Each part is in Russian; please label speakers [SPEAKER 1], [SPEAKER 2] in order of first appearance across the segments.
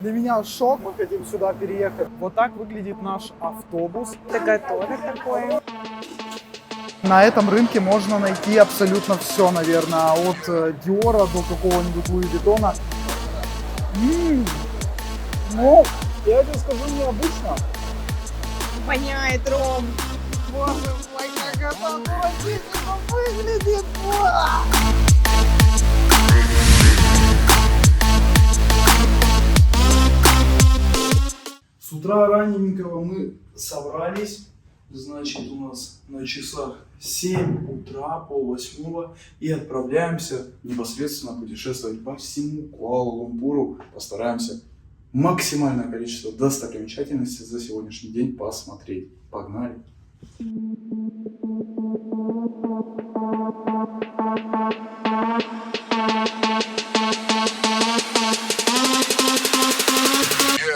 [SPEAKER 1] Для меня шок, мы хотим сюда переехать. Вот так выглядит наш автобус.
[SPEAKER 2] Это готовый такой.
[SPEAKER 1] На этом рынке можно найти абсолютно все, наверное, от Диора до какого-нибудь Луи Виттона. Ну, я тебе скажу, необычно.
[SPEAKER 2] Воняет, Ром.
[SPEAKER 1] Боже мой, как это отвратительно выглядит! С утра раненького мы собрались, значит, у нас на часах 7 утра, пол-восьмого, и отправляемся непосредственно путешествовать по всему Куала-Лумпуру. Постараемся максимальное количество достопримечательностей за сегодняшний день посмотреть. Погнали!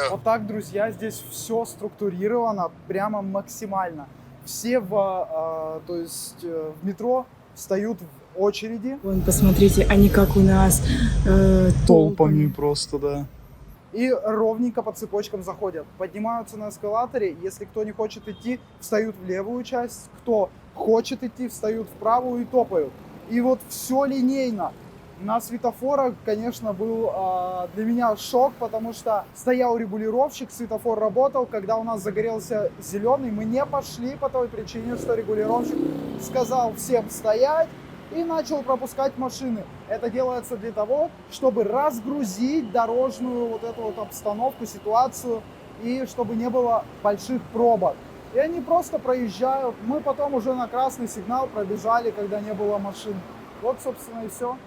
[SPEAKER 1] Вот так, друзья, здесь все структурировано прямо максимально. Все в метро встают в очереди.
[SPEAKER 2] Вон, посмотрите, они как у нас
[SPEAKER 1] Толпами просто, да. И ровненько по цепочкам заходят. Поднимаются на эскалаторе. Если кто не хочет идти, встают в левую часть. Кто хочет идти, встают в правую и топают. И вот все линейно. На светофорах, конечно, был для меня шок, потому что стоял регулировщик, светофор работал. Когда у нас загорелся зеленый, мы не пошли по той причине, что регулировщик сказал всем стоять и начал пропускать машины. Это делается для того, чтобы разгрузить дорожную вот эту вот обстановку, ситуацию, и чтобы не было больших пробок. И они просто проезжают. Мы потом уже на красный сигнал пробежали, когда не было машин. Вот, собственно, и все.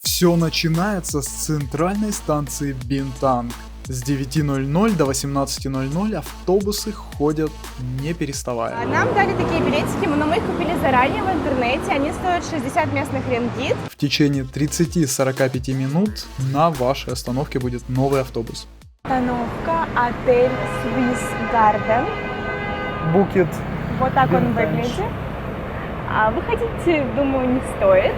[SPEAKER 1] Все начинается с центральной станции Бинтанг. С 9:00 до 18:00 автобусы ходят не переставая.
[SPEAKER 2] Нам дали такие билетики, но мы их купили заранее в интернете. Они стоят 60 местных рингит.
[SPEAKER 1] В течение 30-45 минут на вашей остановке будет новый автобус.
[SPEAKER 2] Остановка отель Swiss Garden.
[SPEAKER 1] Букет.
[SPEAKER 2] Вот так он
[SPEAKER 1] Vintage.
[SPEAKER 2] выглядит. А выходить, думаю, не стоит.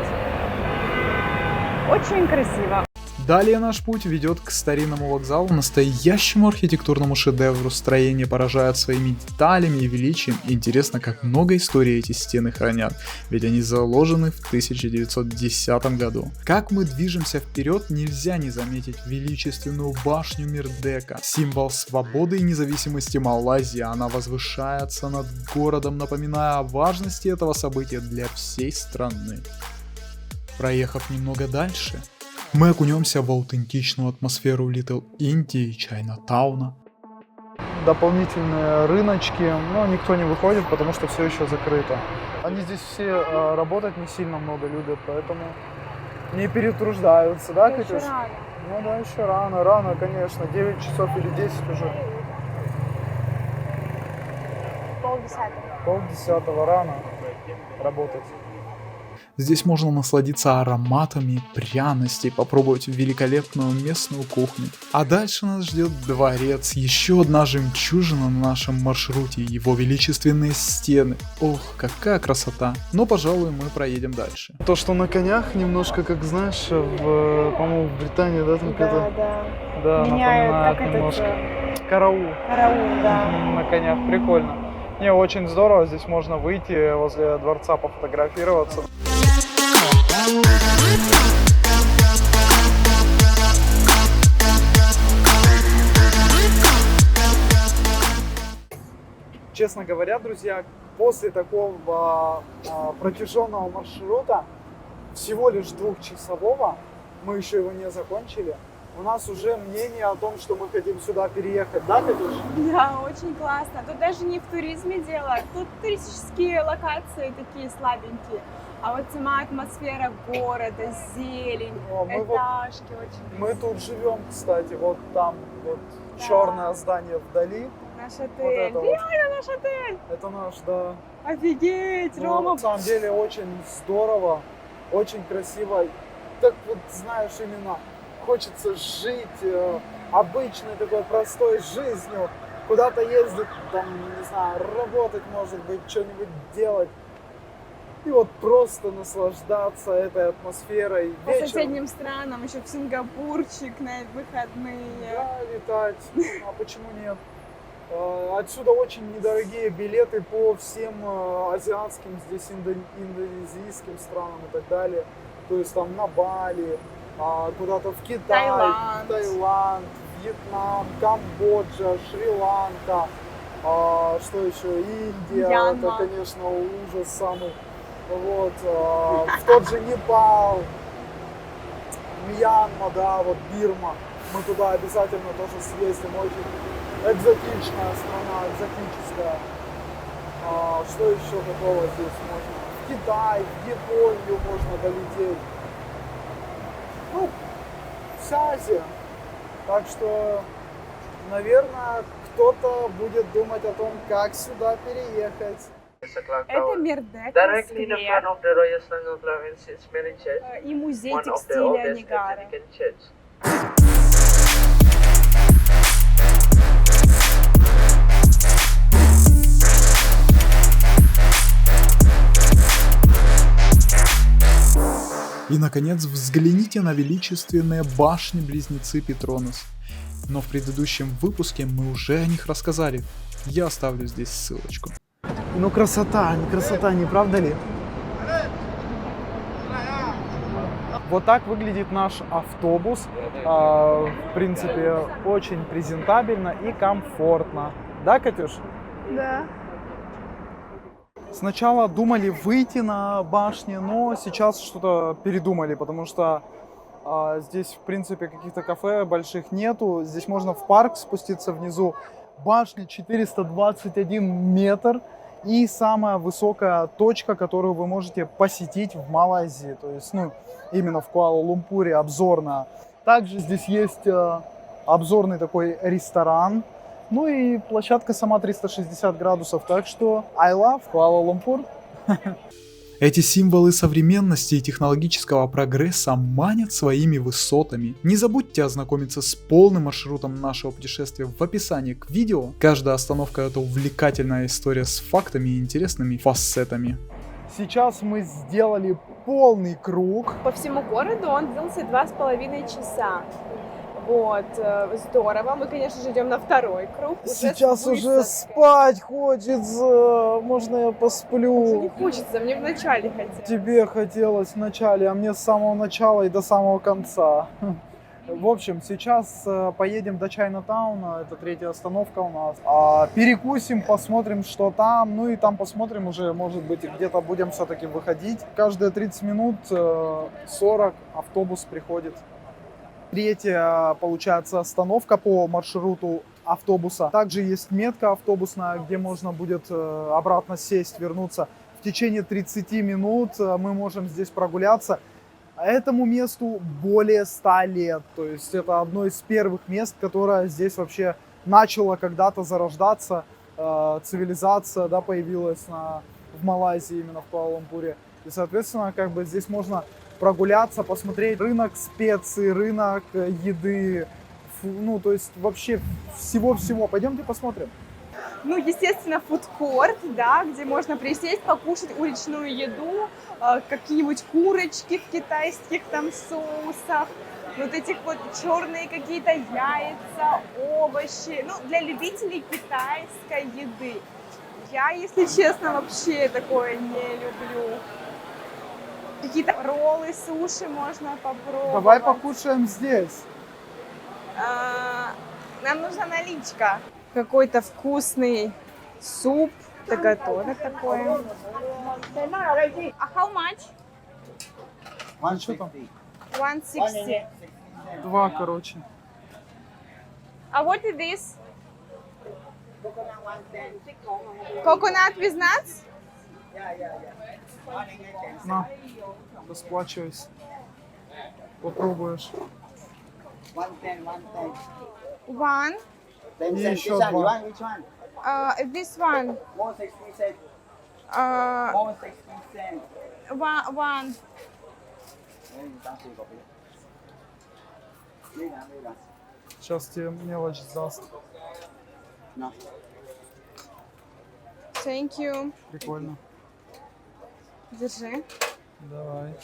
[SPEAKER 2] Очень красиво.
[SPEAKER 1] Далее наш путь ведет к старинному вокзалу, настоящему архитектурному шедевру. Строение поражает своими деталями и величием. Интересно, как много историй эти стены хранят, ведь они заложены в 1910 году. Как мы движемся вперед, нельзя не заметить величественную башню Мирдека, символ свободы и независимости Малайзии. Она возвышается над городом, напоминая о важности этого события для всей страны. Проехав немного дальше, мы окунемся в аутентичную атмосферу Литл Индии и Чайнатауна. Дополнительные рыночки, но никто не выходит, потому что все еще закрыто. Они здесь все работать не сильно много любят, поэтому не перетруждаются, да, Катюш? Ну да, еще рано, конечно, 9 часов или 10 уже. Полдесятого рано работать. Здесь можно насладиться ароматами пряностей, попробовать великолепную местную кухню. А дальше нас ждет дворец, еще одна жемчужина на нашем маршруте, его величественные стены. Ох, какая красота. Но, пожалуй, мы проедем дальше. То, что на конях, немножко, как знаешь, по-моему, в Британии, да, там да,
[SPEAKER 2] меняют,
[SPEAKER 1] напоминает немножко. Караул.
[SPEAKER 2] Караул, да.
[SPEAKER 1] На конях, прикольно. Не, очень здорово, здесь можно выйти возле дворца пофотографироваться. Честно говоря, друзья, после такого протяженного маршрута, всего лишь 2-часового, мы еще его не закончили, у нас уже мнение о том, что мы хотим сюда переехать, да, Катюш?
[SPEAKER 2] Да, очень классно. Тут даже не в туризме дело, тут туристические локации такие слабенькие. А вот сама атмосфера города, зелень, этажки очень.
[SPEAKER 1] Мы тут живем, кстати, вот там, вот да. Черное здание вдали.
[SPEAKER 2] Наш отель. Вот реально наш отель.
[SPEAKER 1] Это наш, да.
[SPEAKER 2] Офигеть, Рома.
[SPEAKER 1] На самом деле очень здорово, очень красиво. Так вот, знаешь, именно хочется жить обычной такой простой жизнью. Куда-то ездить, там, не знаю, работать, может быть, что-нибудь делать. И вот просто наслаждаться этой атмосферой.
[SPEAKER 2] По
[SPEAKER 1] Вечером,
[SPEAKER 2] соседним странам, еще в Сингапурчик на выходные.
[SPEAKER 1] да, летать. А почему нет? Отсюда очень недорогие билеты по всем азиатским, здесь индонезийским странам и так далее. То есть там на Бали, куда-то в Китай, Таиланд, Вьетнам, Камбоджа, Шри-Ланка, что еще, Индия,
[SPEAKER 2] Мьянма.
[SPEAKER 1] это, конечно, ужас самый. Вот, в тот же Непал, Мьянма, да, вот Бирма. Мы туда обязательно тоже съездим, очень экзотичная страна, экзотическая. Что еще такого здесь можно? В Китай, в Японию можно долететь. Ну, вся Азия. Так что, наверное, кто-то будет думать о том, как сюда переехать.
[SPEAKER 2] Это Мирдека
[SPEAKER 3] Directly in the front
[SPEAKER 2] сквер
[SPEAKER 3] of the Royal Sangha Province is Mary Church,
[SPEAKER 2] и музей
[SPEAKER 3] one of the
[SPEAKER 2] текстиля
[SPEAKER 3] oldest
[SPEAKER 2] Нигара.
[SPEAKER 3] Anglican church.
[SPEAKER 4] И, наконец, взгляните на величественные башни-близнецы Петронус. Но в предыдущем выпуске мы уже о них рассказали. Я оставлю здесь ссылочку.
[SPEAKER 1] Ну красота, не правда ли? Вот так выглядит наш автобус. В принципе, очень презентабельно и комфортно. Да, Катюш?
[SPEAKER 2] Да.
[SPEAKER 1] Сначала думали выйти на башни, но сейчас что-то передумали, потому что здесь, в принципе, каких-то кафе больших нету. Здесь можно в парк спуститься внизу. Башня 421 метр и самая высокая точка, которую вы можете посетить в Малайзии. То есть, ну, именно в Куала-Лумпуре обзорная. Также здесь есть обзорный такой ресторан. Ну и площадка сама 360 градусов. Так что I love Куала-Лумпур.
[SPEAKER 4] Эти символы современности и технологического прогресса манят своими высотами. Не забудьте ознакомиться с полным маршрутом нашего путешествия в описании к видео. Каждая остановка — это увлекательная история с фактами и интересными фасетами.
[SPEAKER 1] Сейчас мы сделали полный круг.
[SPEAKER 2] По всему городу он длился 2,5 часа. Вот, здорово. Мы, конечно же, идем на второй круг.
[SPEAKER 1] Сейчас
[SPEAKER 2] с
[SPEAKER 1] уже
[SPEAKER 2] высоткой.
[SPEAKER 1] спать хочется. Можно я
[SPEAKER 2] Уже не
[SPEAKER 1] посплю?
[SPEAKER 2] хочется, мне вначале хотелось.
[SPEAKER 1] Тебе хотелось в начале, а мне с самого начала и до самого конца. В общем, сейчас поедем до Чайна-тауна, это третья остановка у нас. Перекусим, посмотрим, что там, ну и там посмотрим уже, может быть, где-то будем все-таки выходить. Каждые 30 минут 40 автобус приходит. Третья, получается, остановка по маршруту автобуса. Также есть метка автобусная, где можно будет обратно сесть, вернуться. В течение 30 минут мы можем здесь прогуляться. Этому месту более 100 лет. То есть это одно из первых мест, которое здесь вообще начало когда-то зарождаться. Цивилизация, да, появилась в Малайзии, именно в Куала-Лумпуре. И, соответственно, как бы здесь можно прогуляться, посмотреть рынок специй, рынок еды. Ну, то есть вообще всего-всего. Пойдемте посмотрим.
[SPEAKER 2] Ну, естественно, фудкорт, да, где можно присесть, покушать уличную еду, какие-нибудь курочки в китайских там соусах, вот этих вот черные какие-то яйца, овощи. Ну, для любителей китайской еды. Я, если честно, вообще такое не люблю. Какие-то роллы, суши можно попробовать.
[SPEAKER 1] Давай покушаем здесь.
[SPEAKER 2] Нам нужна наличка. Какой-то вкусный суп. Это тоже такое. А how much?
[SPEAKER 1] А что там?
[SPEAKER 2] 160.
[SPEAKER 1] Два, короче.
[SPEAKER 2] А what is this? Coconut with nuts?
[SPEAKER 1] На, расплачивайся. Попробуешь.
[SPEAKER 2] One.
[SPEAKER 1] И еще два.
[SPEAKER 2] This one. One.
[SPEAKER 1] Сейчас тебе мелочь даст.
[SPEAKER 2] Thank you.
[SPEAKER 1] Прикольно.
[SPEAKER 2] Держи.
[SPEAKER 1] Давай.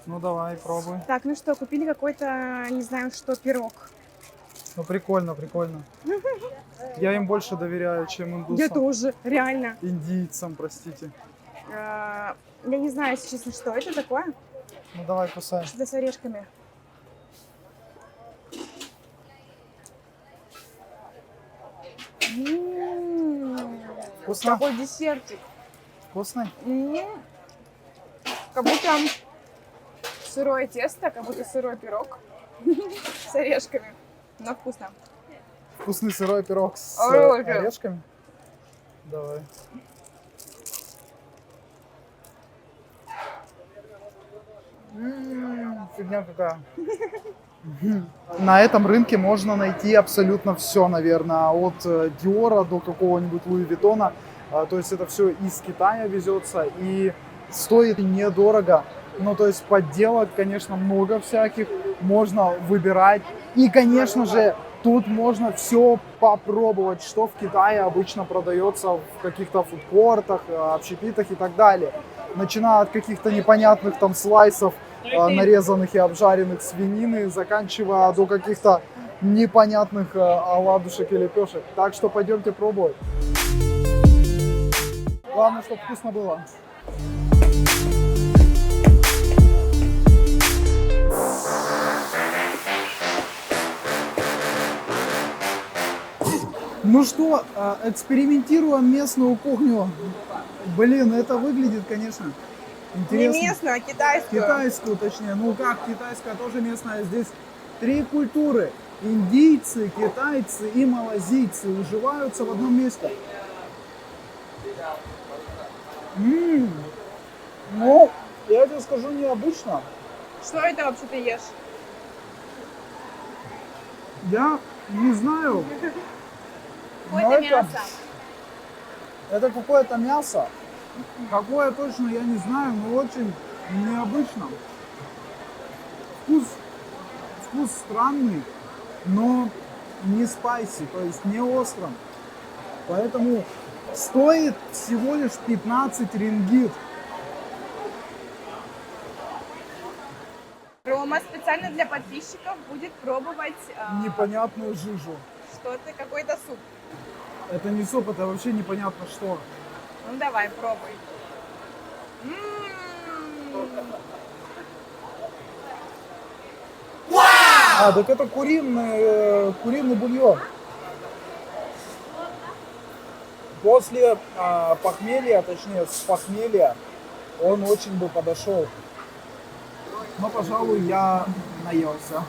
[SPEAKER 1] Ну давай, пробуй.
[SPEAKER 2] Так, ну что, купили какой-то, не знаю что, пирог.
[SPEAKER 1] Ну прикольно, прикольно. Я им больше доверяю, чем
[SPEAKER 2] Я
[SPEAKER 1] индусам.
[SPEAKER 2] тоже, реально.
[SPEAKER 1] Индийцам, простите.
[SPEAKER 2] Я не знаю, если честно, что это такое.
[SPEAKER 1] Ну давай, кусай.
[SPEAKER 2] Что-то с орешками.
[SPEAKER 1] Вкусно?
[SPEAKER 2] Какой десертик.
[SPEAKER 1] Вкусный?
[SPEAKER 2] Как будто сырое тесто, как будто сырой пирог с орешками. Но вкусно.
[SPEAKER 1] Вкусный сырой пирог с
[SPEAKER 2] Орешками.
[SPEAKER 1] орешками? Давай. Фигня какая. На этом рынке можно найти абсолютно все, наверное, от Диора до какого-нибудь Луи Виттона. То есть это все из Китая везется и стоит недорого. Ну, то есть подделок, конечно, много всяких, можно выбирать. И, конечно же, тут можно все попробовать, что в Китае обычно продается в каких-то фудкортах, общепитах и так далее. Начиная от каких-то непонятных там слайсов, нарезанных и обжаренных свинины, заканчивая до каких-то непонятных оладушек и лепешек. Так что пойдемте пробовать. Главное, чтобы вкусно было. Ну что, экспериментируем местную кухню. Блин, это выглядит, конечно, интересно.
[SPEAKER 2] Не местную, а китайскую.
[SPEAKER 1] Китайскую, точнее. Ну как, китайская тоже местная. Здесь три культуры. Индийцы, китайцы и малазийцы уживаются в одном месте. Ну, я тебе скажу, необычно.
[SPEAKER 2] Что это вообще ты ешь?
[SPEAKER 1] Я не знаю.
[SPEAKER 2] Какое-то
[SPEAKER 1] но
[SPEAKER 2] мясо.
[SPEAKER 1] Это какое-то мясо. Какое точно, я не знаю, но очень необычно. Вкус странный, но не спайси, то есть не острым. Поэтому стоит всего лишь 15 рингит.
[SPEAKER 2] Рома специально для подписчиков будет пробовать
[SPEAKER 1] Непонятную жижу.
[SPEAKER 2] что-то, какой-то суп.
[SPEAKER 1] Это не суп, это вообще непонятно что.
[SPEAKER 2] Ну давай, пробуй.
[SPEAKER 1] Так это куриный бульон. После похмелья, точнее с похмелья, он очень бы подошел. Но, пожалуй, я наелся.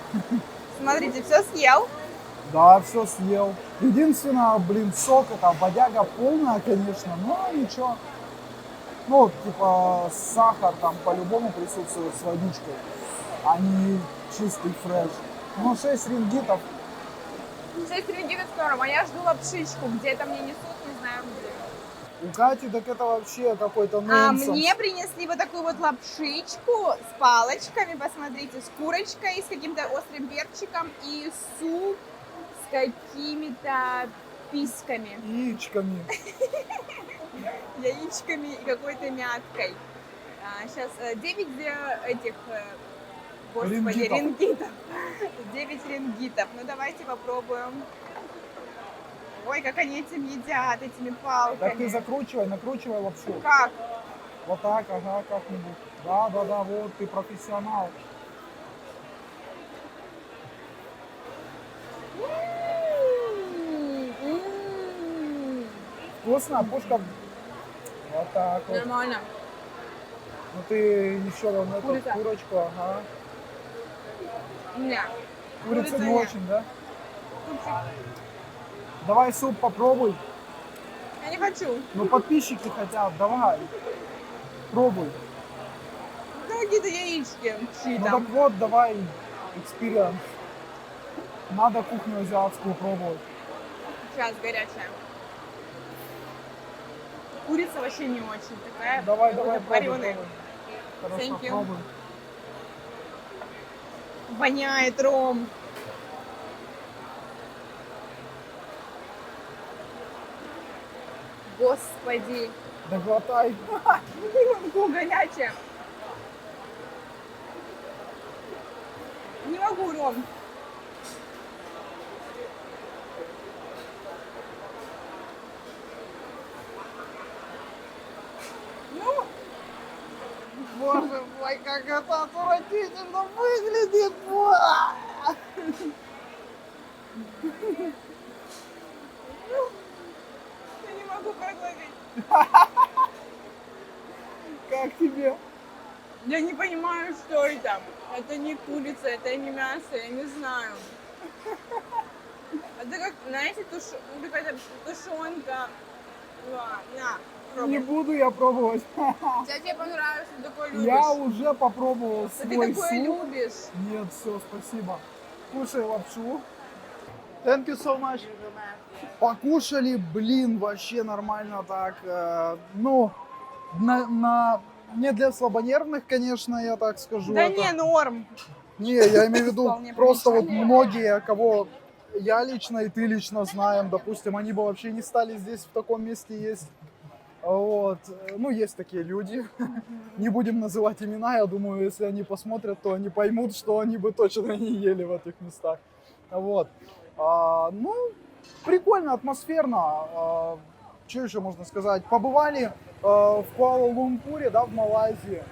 [SPEAKER 2] Смотрите, все съел.
[SPEAKER 1] Да, все съел. Единственное, блин, сок это бодяга полная, конечно, но ничего. Ну, типа, сахар там по-любому присутствует с водичкой, а не чистый фреш. Ну, 6 рингитов.
[SPEAKER 2] 6 рингитов здорово. А я жду лапшичку. Где это мне несут, не знаю где.
[SPEAKER 1] У Кати так это вообще какой-то
[SPEAKER 2] А
[SPEAKER 1] нонсенс.
[SPEAKER 2] мне принесли вот такую вот лапшичку с палочками, посмотрите, с курочкой, с каким-то острым перчиком и суп с какими-то письками,
[SPEAKER 1] Яичками.
[SPEAKER 2] яичками и какой-то мяткой. Сейчас 9 этих, господи, рингитов. 9 рингитов. Ну давайте попробуем. Ой, как они этим едят, этими палками.
[SPEAKER 1] Так ты закручивай, накручивай лапшу.
[SPEAKER 2] Как?
[SPEAKER 1] Вот так, ага, как-нибудь. Да, вот, ты профессионал. Вкусно, пушка. Вот так вот.
[SPEAKER 2] Нормально.
[SPEAKER 1] Ну ты еще вон эту
[SPEAKER 2] Курица.
[SPEAKER 1] курочку, ага.
[SPEAKER 2] Не.
[SPEAKER 1] Курица
[SPEAKER 2] Курица
[SPEAKER 1] не
[SPEAKER 2] нет.
[SPEAKER 1] очень, да?
[SPEAKER 2] Супчик.
[SPEAKER 1] Давай суп попробуй.
[SPEAKER 2] Я не хочу.
[SPEAKER 1] Ну подписчики хотят, давай. Пробуй.
[SPEAKER 2] Ну, какие-то яички. Чьи
[SPEAKER 1] Ну
[SPEAKER 2] там.
[SPEAKER 1] так вот, давай экспириенс. Надо кухню азиатскую пробовать.
[SPEAKER 2] Сейчас горячая. Курица вообще не очень такая.
[SPEAKER 1] Давай,
[SPEAKER 2] какая-то
[SPEAKER 1] пробуй,
[SPEAKER 2] вареная.
[SPEAKER 1] пробуй. Хорошо,
[SPEAKER 2] Thank you.
[SPEAKER 1] пробуй.
[SPEAKER 2] Воняет, Ром. Господи.
[SPEAKER 1] Да глотай.
[SPEAKER 2] Фу, горячее. Не могу, Ром. Ну,
[SPEAKER 1] Боже мой, как это отвратительно выглядит.
[SPEAKER 2] я не могу проглотить.
[SPEAKER 1] Как тебе?
[SPEAKER 2] Я не понимаю, что это. Это не курица, это не мясо, я не знаю. Это как, знаете, какая-то тушенка. На,
[SPEAKER 1] Не
[SPEAKER 2] пробуй.
[SPEAKER 1] буду я пробовать.
[SPEAKER 2] Сейчас тебе понравится, ты такой любишь.
[SPEAKER 1] Я уже попробовал
[SPEAKER 2] Ты
[SPEAKER 1] свой
[SPEAKER 2] такое
[SPEAKER 1] суп.
[SPEAKER 2] любишь.
[SPEAKER 1] Нет, все, спасибо. Кушай лапшу. Thank you so much. Покушали, блин, вообще нормально так. Ну, не для слабонервных, конечно, я так скажу.
[SPEAKER 2] Да
[SPEAKER 1] это-
[SPEAKER 2] не, норм.
[SPEAKER 1] Не, я имею в виду
[SPEAKER 2] Вполне
[SPEAKER 1] просто вот
[SPEAKER 2] прилично.
[SPEAKER 1] многие, кого я лично и ты лично знаем, допустим, они бы вообще не стали здесь в таком месте есть. Вот. Ну, есть такие люди. Не будем называть имена. Я думаю, если они посмотрят, то они поймут, что они бы точно не ели в этих местах. Вот. Ну, прикольно, атмосферно. Что еще можно сказать? Побывали в Куала-Лумпуре, да, в Малайзии.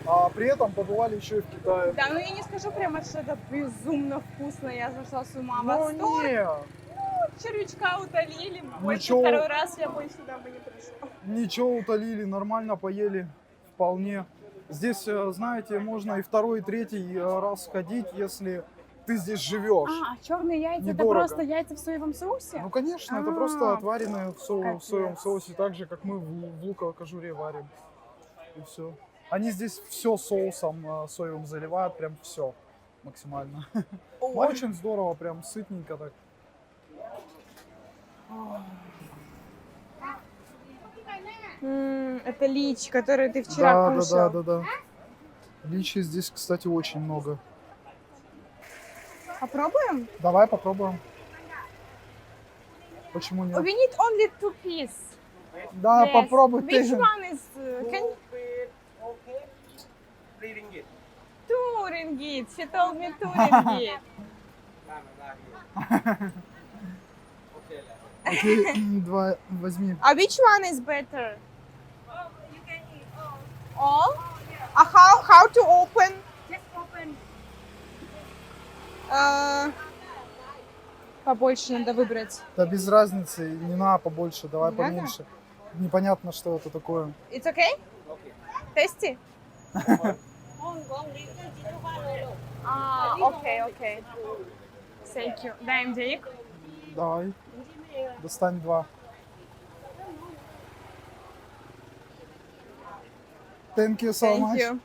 [SPEAKER 1] А при этом побывали еще и в Китае.
[SPEAKER 2] Да, ну я не скажу прямо, что это безумно вкусно, я зашла с ума.
[SPEAKER 1] Ну,
[SPEAKER 2] Восторг.
[SPEAKER 1] не,
[SPEAKER 2] Червячка утолили. Больше
[SPEAKER 1] чё?
[SPEAKER 2] второй раз я больше сюда бы не пришла.
[SPEAKER 1] ничего, утолили, нормально поели, вполне. Здесь, знаете, можно и второй, и третий раз ходить, если ты здесь живешь.
[SPEAKER 2] А черные яйца это
[SPEAKER 1] Недорого.
[SPEAKER 2] просто яйца в соевом соусе?
[SPEAKER 1] Ну, конечно, это
[SPEAKER 2] А,
[SPEAKER 1] просто отваренные в
[SPEAKER 2] капец.
[SPEAKER 1] соевом соусе, так же, как мы в луковой кожуре варим. И все. Они здесь все соусом соевым заливают, прям все максимально. Ну,
[SPEAKER 2] Ой.
[SPEAKER 1] очень здорово, прям сытненько так.
[SPEAKER 2] Это лич, который ты вчера
[SPEAKER 1] Да,
[SPEAKER 2] кушал.
[SPEAKER 1] да. Личи здесь, кстати, очень много.
[SPEAKER 2] Попробуем?
[SPEAKER 1] Давай попробуем. Почему
[SPEAKER 2] We
[SPEAKER 1] нет?
[SPEAKER 2] need only 2 pieces.
[SPEAKER 1] Да,
[SPEAKER 2] Yes.
[SPEAKER 1] попробуй
[SPEAKER 2] Which
[SPEAKER 1] ты.
[SPEAKER 2] one is... can...
[SPEAKER 3] Okay. 3 ringgit.
[SPEAKER 2] 2 ringgit. She told me 2 ringgit.
[SPEAKER 3] Okay.
[SPEAKER 1] Окей, два возьми.
[SPEAKER 2] А which one is better? All? А how to open? Побольше надо выбрать.
[SPEAKER 1] Да без разницы, не надо побольше, давай
[SPEAKER 2] Не надо?
[SPEAKER 1] поменьше. Непонятно, что это такое.
[SPEAKER 2] It's okay? Tasty? Окей. Thank you. Дай им денег.
[SPEAKER 1] Давай. Достань два. Thank you so
[SPEAKER 2] Thank
[SPEAKER 1] much.
[SPEAKER 2] you.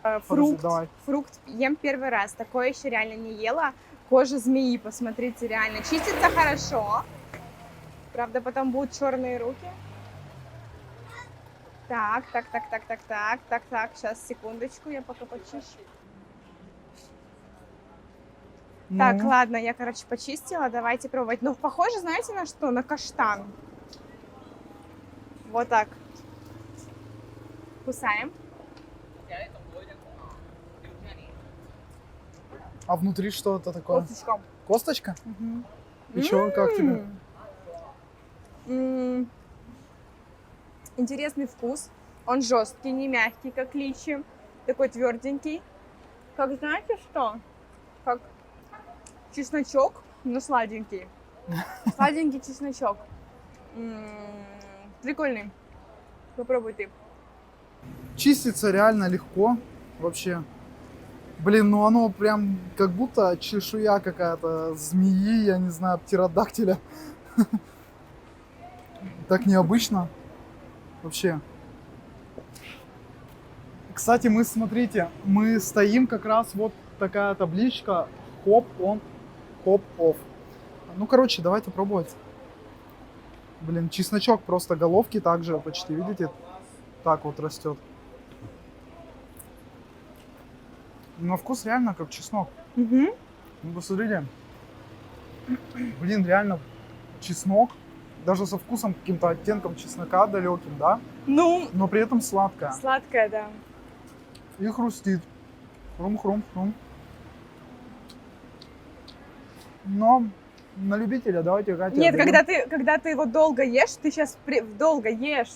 [SPEAKER 1] Подожди,
[SPEAKER 2] Фрукт.
[SPEAKER 1] давай.
[SPEAKER 2] Фрукт ем первый раз. Такое еще реально не ела. Кожа змеи, посмотрите, реально. Чистится хорошо. Правда, потом будут черные руки. Так. Сейчас, секундочку, я пока почищу. Так,
[SPEAKER 1] Ну,
[SPEAKER 2] ладно, я, короче, почистила. Давайте пробовать. Ну, похоже, знаете, на что? На каштан. Вот так. Кусаем.
[SPEAKER 1] а внутри что это такое?
[SPEAKER 2] Косточком.
[SPEAKER 1] Косточка? И чё, как тебе?
[SPEAKER 2] Интересный вкус. Он жесткий, не мягкий, как личи. Такой тверденький. Как знаете что? Как чесночок, но сладенький. Сладенький чесночок. Прикольный. Попробуй ты.
[SPEAKER 1] Чистится реально легко вообще. Блин, ну оно прям как будто чешуя какая-то змеи, я не знаю, птеродактиля. Так необычно. Вообще. Кстати, мы, смотрите, мы стоим как раз вот такая табличка Hop on, Hop off. Ну, короче, давайте пробовать. Блин, чесночок просто головки также почти, видите, так вот растет. На вкус реально как чеснок.
[SPEAKER 2] Угу.
[SPEAKER 1] Ну, посмотрите. Блин, реально чеснок. даже со вкусом, каким-то оттенком чеснока далеким, да?
[SPEAKER 2] Ну,
[SPEAKER 1] Но при этом сладкая.
[SPEAKER 2] сладкое, да.
[SPEAKER 1] И хрустит. Хрум-хрум-хрум. Но на любителя давайте, Катя.
[SPEAKER 2] Нет,
[SPEAKER 1] отдадим.
[SPEAKER 2] когда ты его долго ешь, ты сейчас долго ешь,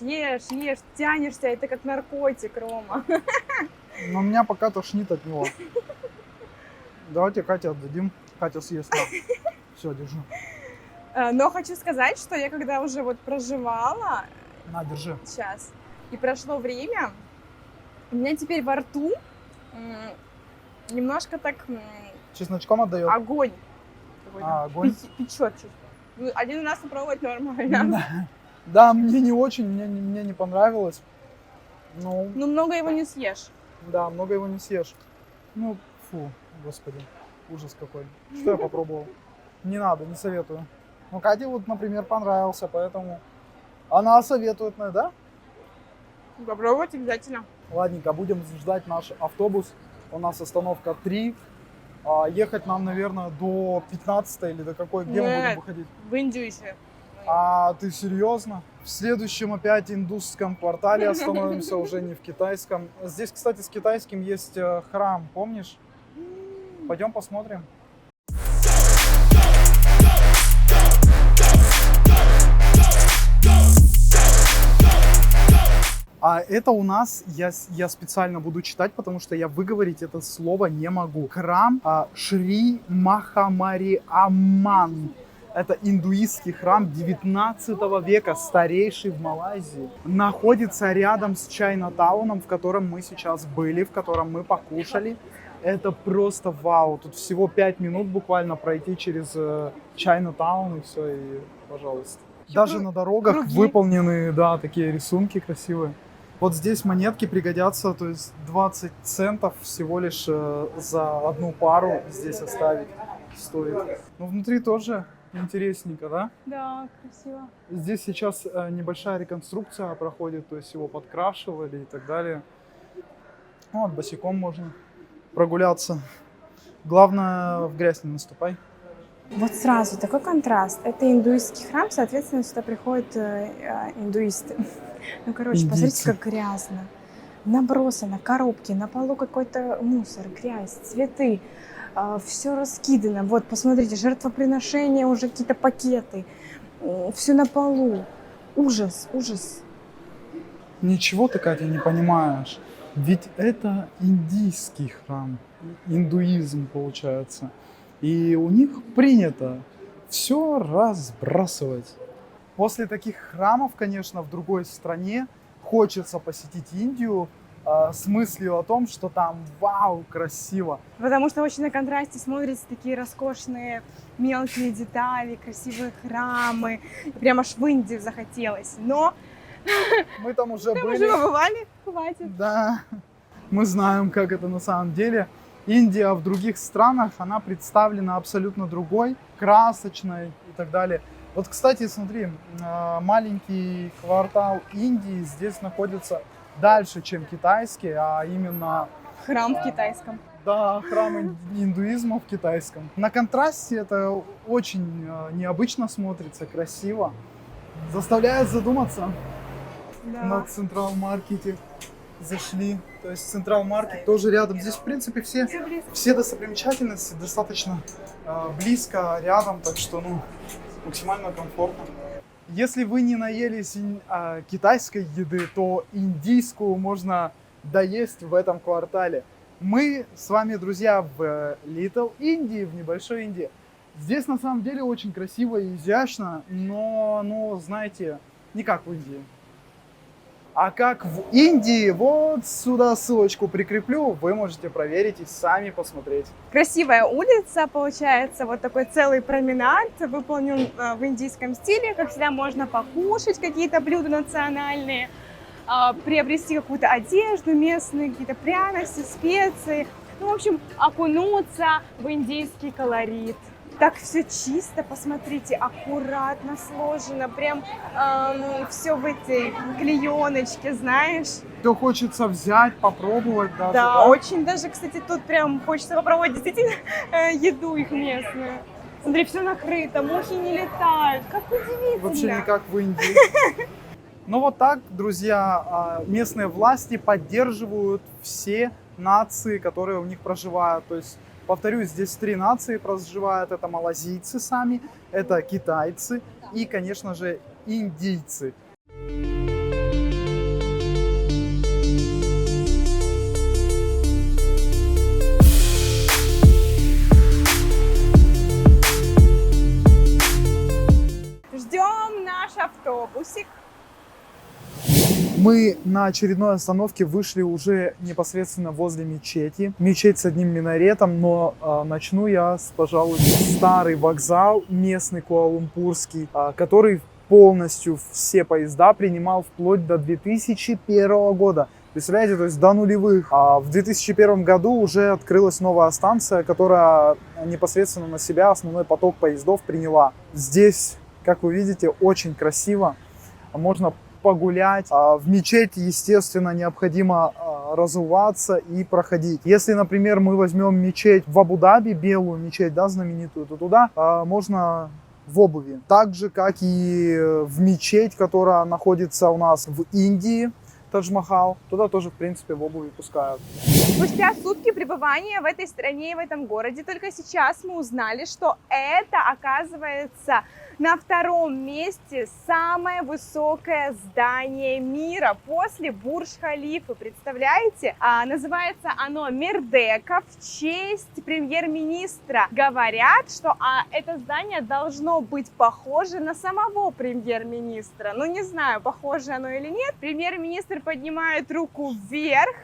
[SPEAKER 2] тянешься, это как наркотик, Рома.
[SPEAKER 1] Но меня пока тошнит от него. Давайте Кате отдадим. Катя съест. Все, держи.
[SPEAKER 2] Но хочу сказать, что я когда уже вот проживала
[SPEAKER 1] На, держи.
[SPEAKER 2] сейчас, и прошло время, у меня теперь во рту немножко так
[SPEAKER 1] Чесночком отдает.
[SPEAKER 2] огонь.
[SPEAKER 1] Огонь.
[SPEAKER 2] Печет чуть. Ну, один раз попробовать нормально.
[SPEAKER 1] Да, мне не очень, мне не понравилось. Ну,
[SPEAKER 2] Но много его не съешь.
[SPEAKER 1] да, много его не съешь. Ну, фу, господи, ужас какой. Что я попробовал? Не надо, не советую. Ну, Кате вот, например, понравился, поэтому она советует, да?
[SPEAKER 2] Попробовать обязательно.
[SPEAKER 1] Ладненько, будем ждать наш автобус. У нас остановка 3. Ехать нам, наверное, до 15 или до какой? Где мы будем
[SPEAKER 2] Нет.
[SPEAKER 1] выходить?
[SPEAKER 2] В Индию еще.
[SPEAKER 1] А ты серьезно? В следующем опять индусском квартале остановимся, уже не в китайском. Здесь, кстати, с китайским есть храм, помнишь? Пойдем посмотрим. А это у нас, я специально буду читать, потому что я выговорить это слово не могу. Храм Шри Махамари Амман. Это индуистский храм 19 века, старейший в Малайзии. Находится рядом с Чайна-тауном, в котором мы сейчас были, в котором мы покушали. Это просто вау. Тут всего 5 минут буквально пройти через Чайна-таун и все, и пожалуйста. Даже на дорогах
[SPEAKER 2] круги.
[SPEAKER 1] выполнены, да, такие рисунки красивые. Вот здесь монетки пригодятся, то есть 20 центов всего лишь за одну пару здесь оставить стоит. Ну, внутри тоже интересненько, да?
[SPEAKER 2] Да, красиво.
[SPEAKER 1] Здесь сейчас небольшая реконструкция проходит, то есть его подкрашивали и так далее. Ну, вот босиком можно прогуляться. Главное, в грязь не наступай.
[SPEAKER 2] Вот сразу такой контраст. Это индуистский храм, соответственно, сюда приходят индуисты. Ну, короче, посмотрите, как грязно. Набросано, коробки, на полу какой-то мусор, грязь, цветы. Все раскидано. Вот, посмотрите, жертвоприношения, уже какие-то пакеты. Все на полу. Ужас, ужас.
[SPEAKER 1] Ничего ты, Катя, не понимаешь. Ведь это индийский храм, индуизм получается. И у них принято все разбрасывать. После таких храмов, конечно, в другой стране хочется посетить Индию с мыслью о том, что там вау, красиво.
[SPEAKER 2] Потому что очень на контрасте смотрятся такие роскошные мелкие детали, красивые храмы. Прям аж в Индию захотелось. Но
[SPEAKER 1] Мы там уже
[SPEAKER 2] мы
[SPEAKER 1] были.
[SPEAKER 2] уже побывали, хватит.
[SPEAKER 1] Да, мы знаем, как это на самом деле. Индия в других странах, она представлена абсолютно другой, красочной и так далее. Вот, кстати, смотри, маленький квартал Индии здесь находится дальше, чем китайский, а именно...
[SPEAKER 2] Храм в китайском.
[SPEAKER 1] Да, храм индуизма в китайском. На контрасте это очень необычно смотрится, красиво. Заставляет задуматься.
[SPEAKER 2] Да.
[SPEAKER 1] На Централ-маркете зашли. То есть Централ-маркет тоже рядом. Здесь, в принципе, все достопримечательности достаточно близко, рядом, так что, ну, максимально комфортно. Если вы не наелись китайской еды, то индийскую можно доесть в этом квартале. Мы с вами, друзья, в Little Индии, в небольшой Индии. Здесь на самом деле очень красиво и изящно, но, знаете, не как в Индии. А как в Индии, вот сюда ссылочку прикреплю, вы можете проверить и сами посмотреть.
[SPEAKER 2] Красивая улица, получается, вот такой целый променад, выполнен в индийском стиле. Как всегда, можно покушать какие-то блюда национальные, приобрести какую-то одежду местную, какие-то пряности, специи. Ну, в общем, окунуться в индийский колорит. Так все чисто, посмотрите, аккуратно сложено, прям все в этой клееночке, знаешь.
[SPEAKER 1] Все хочется взять, попробовать даже,
[SPEAKER 2] Да, очень даже, кстати, тут прям хочется попробовать действительно еду их местную. Смотри, все накрыто, мухи не летают. Как удивительно.
[SPEAKER 1] Вообще не как в Индии. Ну вот так, друзья, местные власти поддерживают все нации, которые у них проживают. То есть, повторюсь, здесь 3 нации проживают. Это малазийцы сами, это китайцы и, конечно же, индийцы.
[SPEAKER 2] Ждем наш автобусик.
[SPEAKER 1] Мы на очередной остановке вышли уже непосредственно возле мечети. Мечеть с одним минаретом, но начну я, пожалуй, старый вокзал, местный куала-лумпурский, который полностью все поезда принимал вплоть до 2001 года. Представляете, то есть до нулевых. В 2001 году уже открылась новая станция, которая непосредственно на себя основной поток поездов приняла. Здесь, как вы видите, очень красиво. Можно погулять. В мечети, естественно, необходимо разуваться и проходить. Если, например, мы возьмем мечеть в Абу-Даби, белую мечеть, да, знаменитую, то туда можно в обуви. Так же, как и в мечеть, которая находится у нас в Индии, Тадж-Махал, туда тоже, в принципе, в обуви пускают.
[SPEAKER 2] Спустя сутки пребывания в этой стране и в этом городе только сейчас мы узнали, что это, оказывается, на 2-м месте самое высокое здание мира после Бурдж-Халифы. Представляете? Называется оно Мирдека в честь премьер-министра. Говорят, что это здание должно быть похоже на самого премьер-министра. Ну, не знаю, похоже оно или нет. Премьер-министр поднимает руку вверх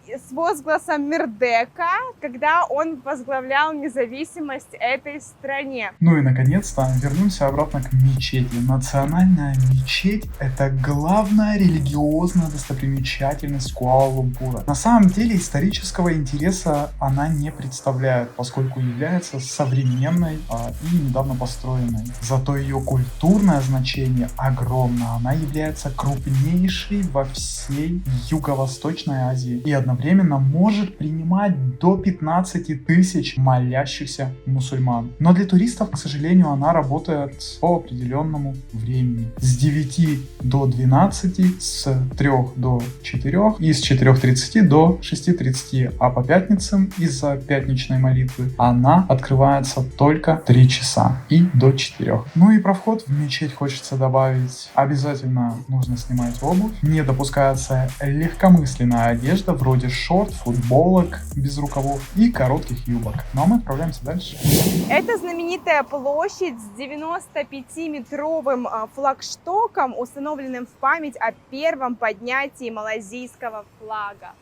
[SPEAKER 2] с возгласом Мирдека, когда он возглавлял независимость этой стране.
[SPEAKER 4] Ну и наконец-то вернемся обратно к мечети. Национальная мечеть — это главная религиозная достопримечательность Куала-Лумпура. На самом деле исторического интереса она не представляет, поскольку является современной и недавно построенной. Зато ее культурное значение огромно. Она является крупнейшей во всей Юго-Восточной Азии и одновременно может принимать до 15 тысяч молящихся мусульман. Но для туристов, к сожалению, она работает по определенному времени. С 9 до 12, с 3 до 4 и с 4:30 до 6:30. А по пятницам из-за пятничной молитвы она открывается только 3 часа и до 4. Ну и про вход в мечеть хочется добавить: обязательно нужно снимать обувь. Не допускается легкомысленная одежда вроде шорт, футболок без рукавов и коротких юбок. Ну а мы отправляемся дальше.
[SPEAKER 2] Это знаменитая площадь с 95-метровым флагштоком, установленным в память о первом поднятии малазийского флага.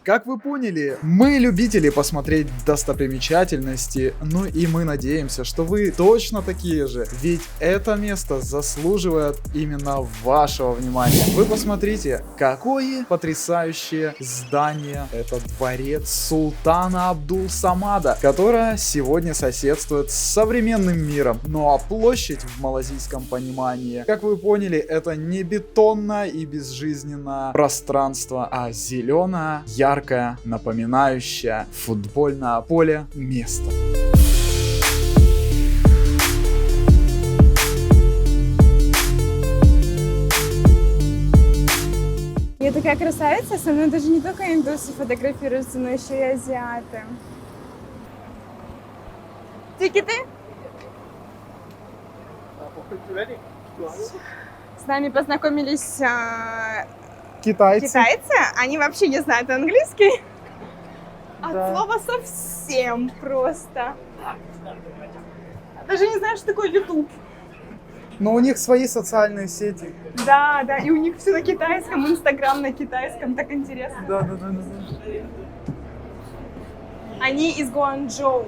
[SPEAKER 1] Как вы поняли, мы любители посмотреть достопримечательности, ну и мы надеемся, что вы точно такие же, ведь это место заслуживает именно вашего внимания. Вы посмотрите, какое потрясающее здание, это дворец султана Абдул-Самада, которое сегодня соседствует с современным миром. Ну а площадь в малазийском понимании, как вы поняли, это не бетонное и безжизненное пространство, а зеленое, яркое, напоминающее футбольное поле место.
[SPEAKER 2] Я такая красавица, со мной даже не только индусы фотографируются, но еще и азиаты. Тикеты? С нами познакомились
[SPEAKER 1] Китайцы.
[SPEAKER 2] Они вообще не знают английский.
[SPEAKER 1] Да.
[SPEAKER 2] От слова совсем просто. Даже не знаю, что такое YouTube.
[SPEAKER 1] Но у них свои социальные сети.
[SPEAKER 2] Да, и у них все на китайском, Инстаграм на китайском, так интересно.
[SPEAKER 1] Да.
[SPEAKER 2] Они из Гуанчжоу.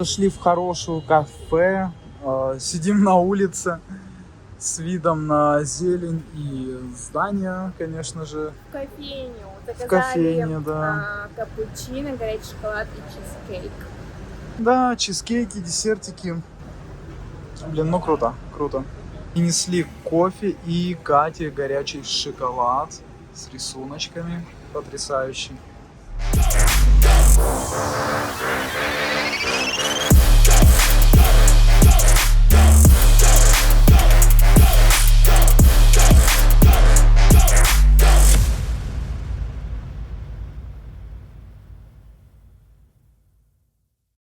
[SPEAKER 1] Зашли в хорошую кафе, сидим на улице,
[SPEAKER 4] С видом на зелень и здания, конечно же.
[SPEAKER 2] В кофейню. Заказали
[SPEAKER 4] кофейне, да.
[SPEAKER 2] Капучино, горячий шоколад и чизкейк.
[SPEAKER 4] Да, чизкейки, десертики. Блин, ну круто, круто. И несли кофе и Кате горячий шоколад с рисуночками. Потрясающий.